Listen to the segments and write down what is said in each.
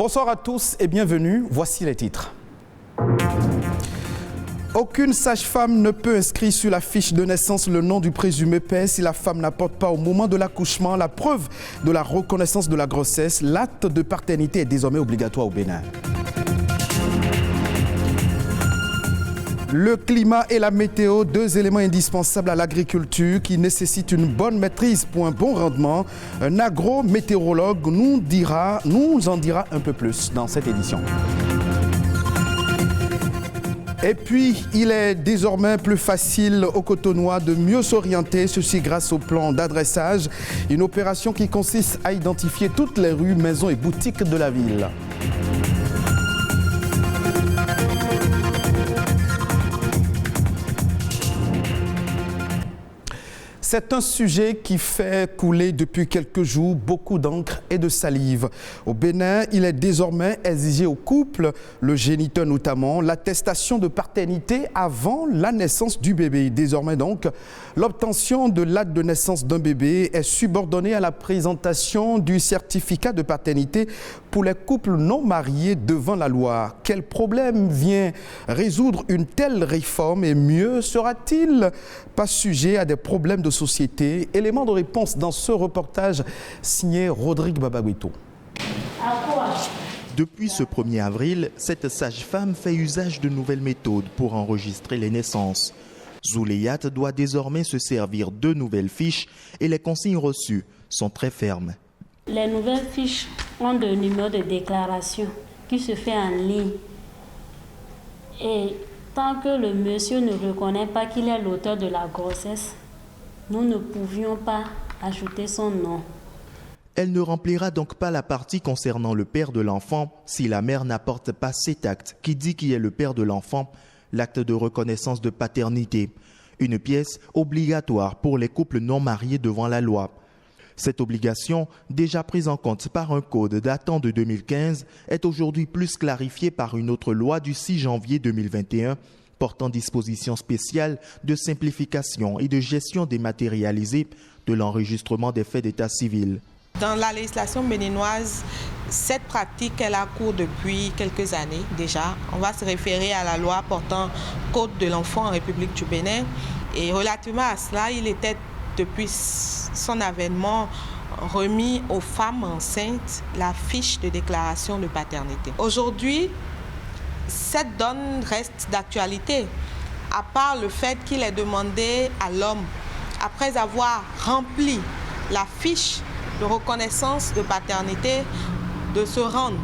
Bonsoir à tous et bienvenue. Voici les titres. Aucune sage-femme ne peut inscrire sur la fiche de naissance le nom du présumé père si la femme n'apporte pas au moment de l'accouchement la preuve de la reconnaissance de la grossesse. L'acte de paternité est désormais obligatoire au Bénin. Le climat et la météo, deux éléments indispensables à l'agriculture qui nécessitent une bonne maîtrise pour un bon rendement. Un agrométéorologue nous en dira un peu plus dans cette édition. Et puis, il est désormais plus facile aux Cotonois de mieux s'orienter, ceci grâce au plan d'adressage, une opération qui consiste à identifier toutes les rues, maisons et boutiques de la ville. C'est un sujet qui fait couler depuis quelques jours beaucoup d'encre et de salive. Au Bénin, il est désormais exigé aux couples, le géniteur notamment, l'attestation de paternité avant la naissance du bébé. Désormais donc, l'obtention de l'acte de naissance d'un bébé est subordonnée à la présentation du certificat de paternité pour les couples non mariés devant la loi. Quel problème vient résoudre une telle réforme et mieux sera-t-il pas sujet à des problèmes de société? Élément de réponse dans ce reportage signé Rodrigue Babaguito. Depuis ce 1er avril, cette sage-femme fait usage de nouvelles méthodes pour enregistrer les naissances. Zouleyat doit désormais se servir de nouvelles fiches et les consignes reçues sont très fermes. Les nouvelles fiches ont de numéros de déclaration qui se fait en ligne. Et tant que le monsieur ne reconnaît pas qu'il est l'auteur de la grossesse, nous ne pouvions pas ajouter son nom. Elle ne remplira donc pas la partie concernant le père de l'enfant si la mère n'apporte pas cet acte qui dit qui est le père de l'enfant, l'acte de reconnaissance de paternité, une pièce obligatoire pour les couples non mariés devant la loi. Cette obligation, déjà prise en compte par un code datant de 2015, est aujourd'hui plus clarifiée par une autre loi du 6 janvier 2021 portant dispositions spéciales de simplification et de gestion dématérialisée de l'enregistrement des faits d'état civil. Dans la législation béninoise, cette pratique elle a cours depuis quelques années déjà. On va se référer à la loi portant Code de l'enfant en République du Bénin. Et relativement à cela, il était depuis son avènement remis aux femmes enceintes la fiche de déclaration de paternité. Aujourd'hui, cette donne reste d'actualité, à part le fait qu'il est demandé à l'homme, après avoir rempli la fiche de reconnaissance de paternité, de se rendre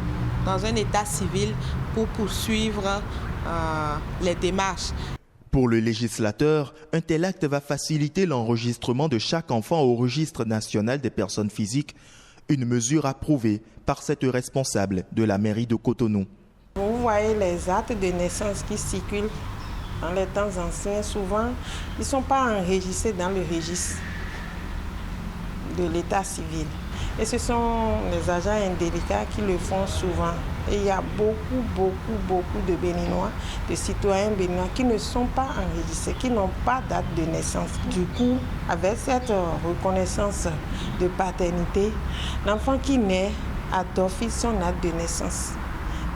dans un état civil pour poursuivre les démarches. Pour le législateur, un tel acte va faciliter l'enregistrement de chaque enfant au registre national des personnes physiques, une mesure approuvée par cette responsable de la mairie de Cotonou. Vous voyez les actes de naissance qui circulent dans les temps anciens, souvent, ils ne sont pas enregistrés dans le registre de l'état civil. Et ce sont les agents indélicats qui le font souvent. Et il y a beaucoup de Béninois, de citoyens béninois qui ne sont pas enregistrés, qui n'ont pas date de naissance. Du coup, avec cette reconnaissance de paternité, l'enfant qui naît a d'office son acte de naissance.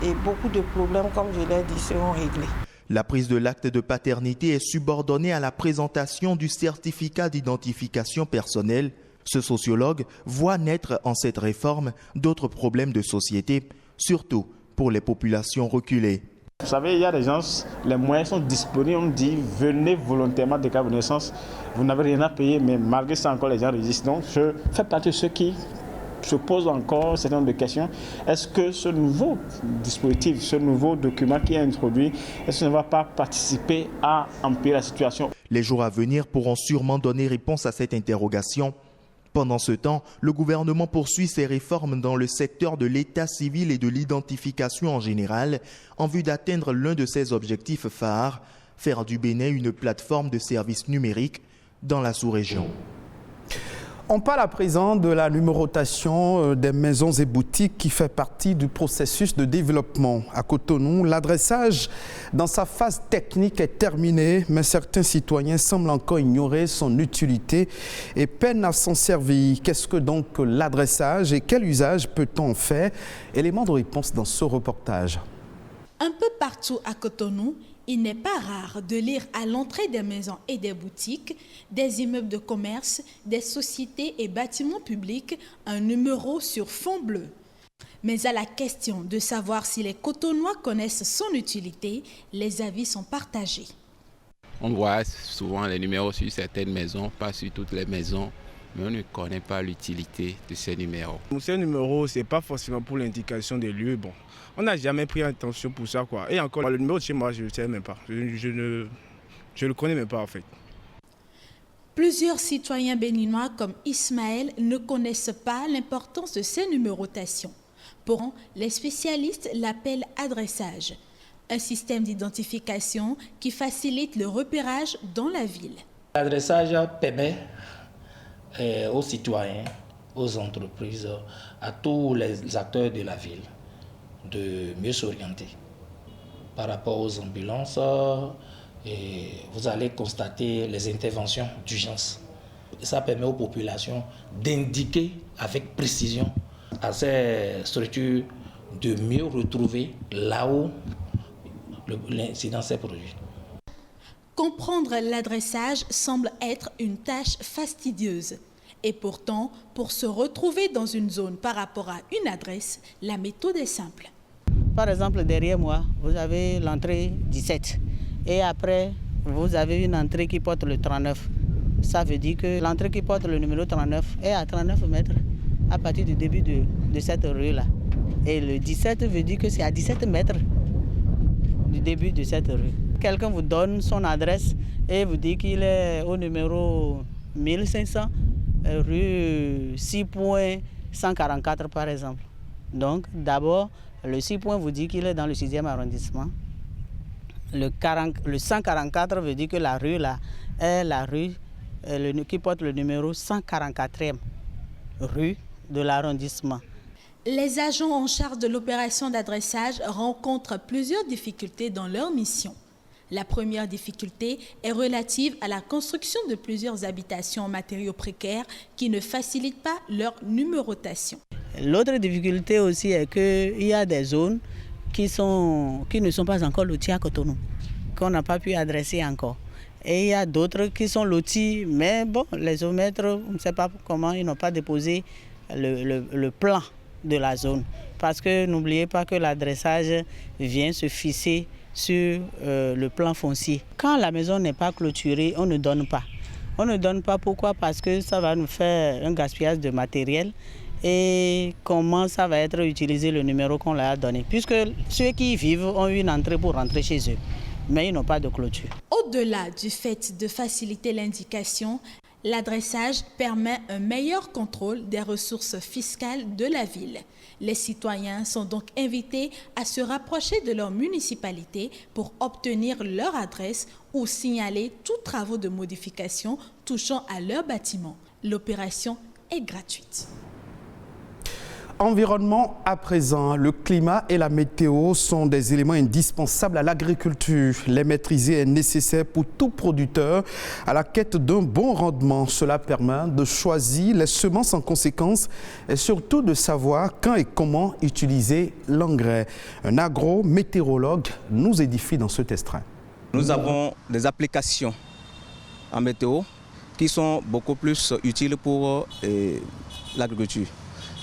Et beaucoup de problèmes, comme je l'ai dit, seront réglés. La prise de l'acte de paternité est subordonnée à la présentation du certificat d'identification personnelle. Ce sociologue voit naître en cette réforme d'autres problèmes de société, surtout pour les populations reculées. Vous savez, il y a des gens, les moyens sont disponibles, on dit venez volontairement déclarer vos naissances, vous n'avez rien à payer, mais malgré ça encore les gens résistent. Donc je fais partie de ceux qui se posent encore un certain nombre de questions. Est-ce que ce nouveau dispositif, ce nouveau document qui est introduit, est-ce qu'il ne va pas participer à empirer la situation? Les jours à venir pourront sûrement donner réponse à cette interrogation. Pendant ce temps, le gouvernement poursuit ses réformes dans le secteur de l'état civil et de l'identification en général, en vue d'atteindre l'un de ses objectifs phares, faire du Bénin une plateforme de services numériques dans la sous-région. On parle à présent de la numérotation des maisons et boutiques qui fait partie du processus de développement. À Cotonou, l'adressage dans sa phase technique est terminé, mais certains citoyens semblent encore ignorer son utilité et peinent à s'en servir. Qu'est-ce que donc l'adressage et quel usage peut-on en faire? Élément de réponse dans ce reportage. Un peu partout à Cotonou, il n'est pas rare de lire à l'entrée des maisons et des boutiques, des immeubles de commerce, des sociétés et bâtiments publics, un numéro sur fond bleu. Mais à la question de savoir si les Cotonois connaissent son utilité, les avis sont partagés. On voit souvent les numéros sur certaines maisons, pas sur toutes les maisons, mais on ne connaît pas l'utilité de ces numéros. Ces numéros, ce n'est pas forcément pour l'indication des lieux. Bon, on n'a jamais pris attention pour ça, quoi. Et encore, le numéro de chez moi, je ne sais même pas. Je ne le connais même pas, en fait. Plusieurs citoyens béninois comme Ismaël ne connaissent pas l'importance de ces numérotations. Pour eux, les spécialistes l'appellent adressage, un système d'identification qui facilite le repérage dans la ville. L'adressage permet aux citoyens, aux entreprises, à tous les acteurs de la ville de mieux s'orienter par rapport aux ambulances. Et vous allez constater les interventions d'urgence. Ça permet aux populations d'indiquer avec précision à ces structures de mieux retrouver là où l'incident s'est produit. Comprendre l'adressage semble être une tâche fastidieuse. Et pourtant, pour se retrouver dans une zone par rapport à une adresse, la méthode est simple. Par exemple, derrière moi, vous avez l'entrée 17. Et après, vous avez une entrée qui porte le 39. Ça veut dire que l'entrée qui porte le numéro 39 est à 39 mètres à partir du début de cette rue-là. Et le 17 veut dire que c'est à 17 mètres du début de cette rue. Quelqu'un vous donne son adresse et vous dit qu'il est au numéro 1500, rue 6.144 par exemple. Donc d'abord, le 6 points vous dit qu'il est dans le 6e arrondissement. Le 144 veut dire que la rue là est la rue qui porte le numéro 144e rue de l'arrondissement. Les agents en charge de l'opération d'adressage rencontrent plusieurs difficultés dans leur mission. La première difficulté est relative à la construction de plusieurs habitations en matériaux précaires qui ne facilitent pas leur numérotation. L'autre difficulté aussi est qu'il y a des zones qui ne sont pas encore loties à Cotonou, qu'on n'a pas pu adresser encore. Et il y a d'autres qui sont lotis, mais bon, les géomètres, on ne sait pas comment, ils n'ont pas déposé le plan de la zone. Parce que n'oubliez pas que l'adressage vient se fixer sur le plan foncier. Quand la maison n'est pas clôturée, on ne donne pas. On ne donne pas pourquoi? Parce que ça va nous faire un gaspillage de matériel. Et comment ça va être utilisé le numéro qu'on leur a donné. Puisque ceux qui y vivent ont une entrée pour rentrer chez eux, mais ils n'ont pas de clôture. Au-delà du fait de faciliter l'indication, l'adressage permet un meilleur contrôle des ressources fiscales de la ville. Les citoyens sont donc invités à se rapprocher de leur municipalité pour obtenir leur adresse ou signaler tous travaux de modification touchant à leur bâtiment. L'opération est gratuite. Environnement à présent, le climat et la météo sont des éléments indispensables à l'agriculture. Les maîtriser est nécessaire pour tout producteur à la quête d'un bon rendement. Cela permet de choisir les semences en conséquence et surtout de savoir quand et comment utiliser l'engrais. Un agrométéorologue nous édifie dans ce extrait. Nous avons des applications en météo qui sont beaucoup plus utiles pour l'agriculture.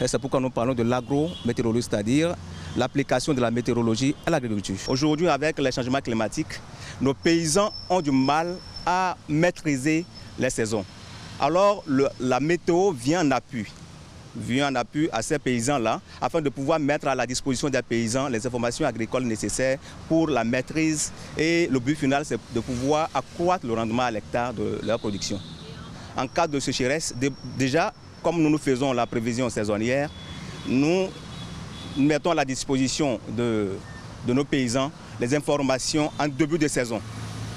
C'est pourquoi nous parlons de l'agrométéorologie, c'est-à-dire l'application de la météorologie à l'agriculture. Aujourd'hui, avec les changements climatiques, nos paysans ont du mal à maîtriser les saisons. Alors, la météo vient en appui à ces paysans-là, afin de pouvoir mettre à la disposition des paysans les informations agricoles nécessaires pour la maîtrise. Et le but final, c'est de pouvoir accroître le rendement à l'hectare de leur production. En cas de sécheresse, déjà, comme nous faisons la prévision saisonnière, nous mettons à la disposition de nos paysans les informations en début de saison,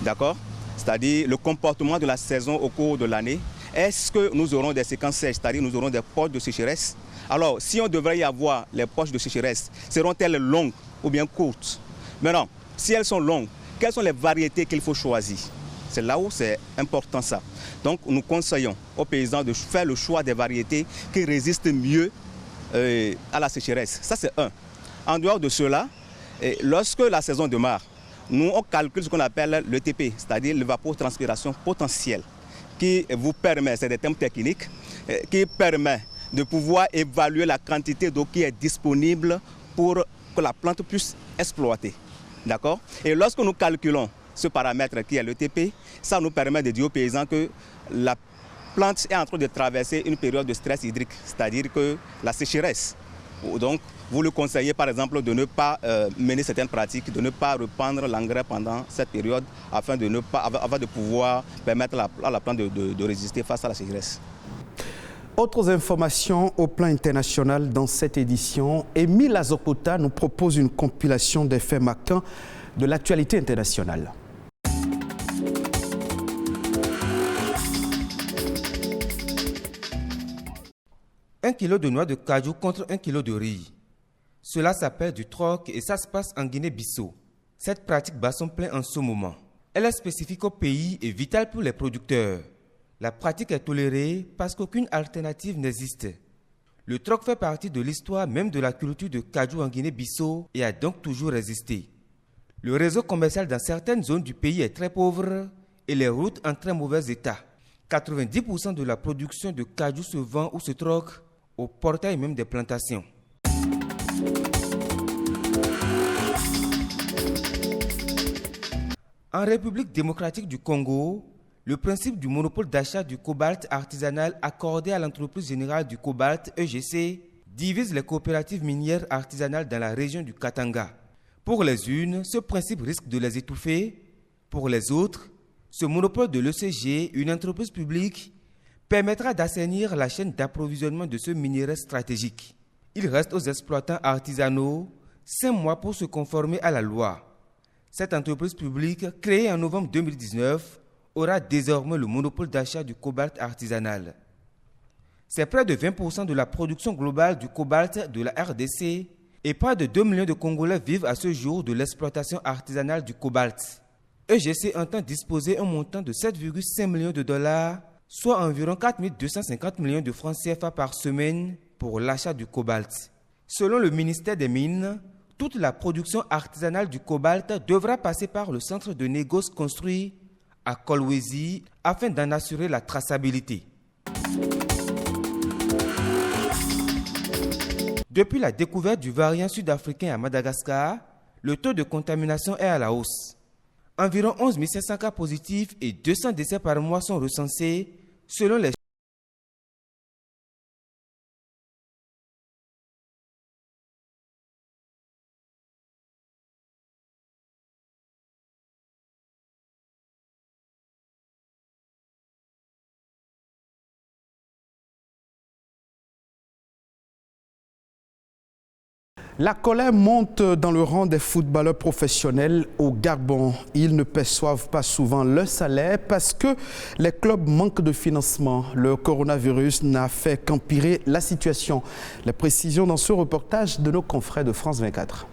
d'accord? C'est-à-dire le comportement de la saison au cours de l'année est-ce que nous aurons des séquences sèches, c'est-à-dire nous aurons des poches de sécheresse? Alors, si on devrait y avoir les poches de sécheresse, seront-elles longues ou bien courtes? Maintenant, si elles sont longues, quelles sont les variétés qu'il faut choisir? C'est là où c'est important ça. Donc nous conseillons aux paysans de faire le choix des variétés qui résistent mieux à la sécheresse. Ça c'est un. En dehors de cela, lorsque la saison démarre, nous on calcule ce qu'on appelle l'ETP, c'est-à-dire l'évapotranspiration potentielle, qui vous permet, c'est des termes techniques, qui permet de pouvoir évaluer la quantité d'eau qui est disponible pour que la plante puisse exploiter. D'accord? Et lorsque nous calculons ce paramètre qui est l'ETP, ça nous permet de dire aux paysans que la plante est en train de traverser une période de stress hydrique, c'est-à-dire que la sécheresse. Donc, vous le conseillez par exemple de ne pas mener certaines pratiques, de ne pas reprendre l'engrais pendant cette période afin de pouvoir permettre à la plante de résister face à la sécheresse. Autres informations au plan international dans cette édition. Émile Azokota nous propose une compilation des faits marquants de l'actualité internationale. Un kilo de noix de cajou contre 1 kilo de riz. Cela s'appelle du troc et ça se passe en Guinée-Bissau. Cette pratique bat son plein en ce moment. Elle est spécifique au pays et vitale pour les producteurs. La pratique est tolérée parce qu'aucune alternative n'existe. Le troc fait partie de l'histoire même de la culture de cajou en Guinée-Bissau et a donc toujours résisté. Le réseau commercial dans certaines zones du pays est très pauvre et les routes en très mauvais état. 90% de la production de cajou se vend ou se troque au portail même des plantations. En République démocratique du Congo, le principe du monopole d'achat du cobalt artisanal accordé à l'entreprise générale du cobalt EGC divise les coopératives minières artisanales dans la région du Katanga. Pour les unes, ce principe risque de les étouffer. Pour les autres, ce monopole de l'ECG, une entreprise publique, permettra d'assainir la chaîne d'approvisionnement de ce minerai stratégique. Il reste aux exploitants artisanaux 5 mois pour se conformer à la loi. Cette entreprise publique, créée en novembre 2019, aura désormais le monopole d'achat du cobalt artisanal. C'est près de 20% de la production globale du cobalt de la RDC et près de 2 millions de Congolais vivent à ce jour de l'exploitation artisanale du cobalt. EGC entend disposer un montant de 7,5 millions de dollars, soit environ 4 250 millions de francs CFA par semaine pour l'achat du cobalt. Selon le ministère des Mines, toute la production artisanale du cobalt devra passer par le centre de négoce construit à Kolwezi afin d'en assurer la traçabilité. Depuis la découverte du variant sud-africain à Madagascar, le taux de contamination est à la hausse. Environ 11 500 cas positifs et 200 décès par mois sont recensés selon les La colère monte dans le rang des footballeurs professionnels au Gabon. Ils ne perçoivent pas souvent leur salaire parce que les clubs manquent de financement. Le coronavirus n'a fait qu'empirer la situation. Les précisions dans ce reportage de nos confrères de France 24.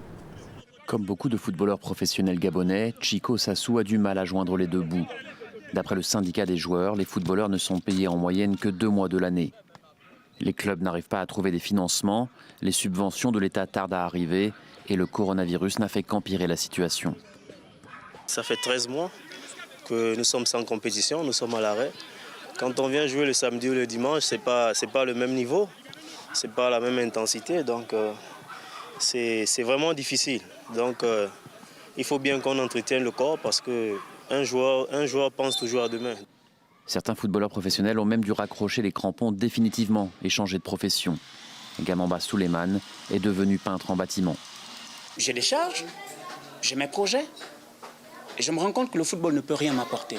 Comme beaucoup de footballeurs professionnels gabonais, Chico Sassou a du mal à joindre les deux bouts. D'après le syndicat des joueurs, les footballeurs ne sont payés en moyenne que 2 mois de l'année. Les clubs n'arrivent pas à trouver des financements, les subventions de l'État tardent à arriver et le coronavirus n'a fait qu'empirer la situation. Ça fait 13 mois que nous sommes sans compétition, nous sommes à l'arrêt. Quand on vient jouer le samedi ou le dimanche, c'est pas le même niveau, c'est pas la même intensité, donc c'est vraiment difficile. Donc il faut bien qu'on entretienne le corps parce qu'un joueur pense toujours à demain. Certains footballeurs professionnels ont même dû raccrocher les crampons définitivement et changer de profession. Gamamba Souleymane est devenu peintre en bâtiment. J'ai des charges, j'ai mes projets et je me rends compte que le football ne peut rien m'apporter.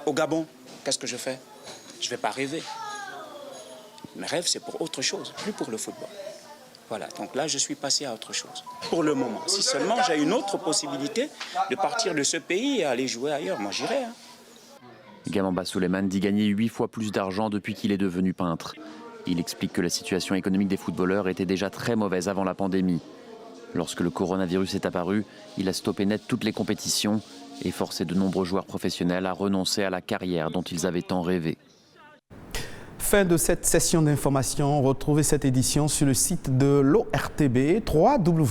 Au Gabon, qu'est-ce que je fais? Je ne vais pas rêver. Mes rêves, c'est pour autre chose, plus pour le football. Voilà, donc là, je suis passé à autre chose. Pour le moment, si seulement j'ai une autre possibilité de partir de ce pays et aller jouer ailleurs, moi j'irai. Gamamba Souleymane dit gagner 8 fois plus d'argent depuis qu'il est devenu peintre. Il explique que la situation économique des footballeurs était déjà très mauvaise avant la pandémie. Lorsque le coronavirus est apparu, il a stoppé net toutes les compétitions et forcé de nombreux joueurs professionnels à renoncer à la carrière dont ils avaient tant rêvé. Fin de cette session d'information. Retrouvez cette édition sur le site de l'ORTB, www.ortb.bj.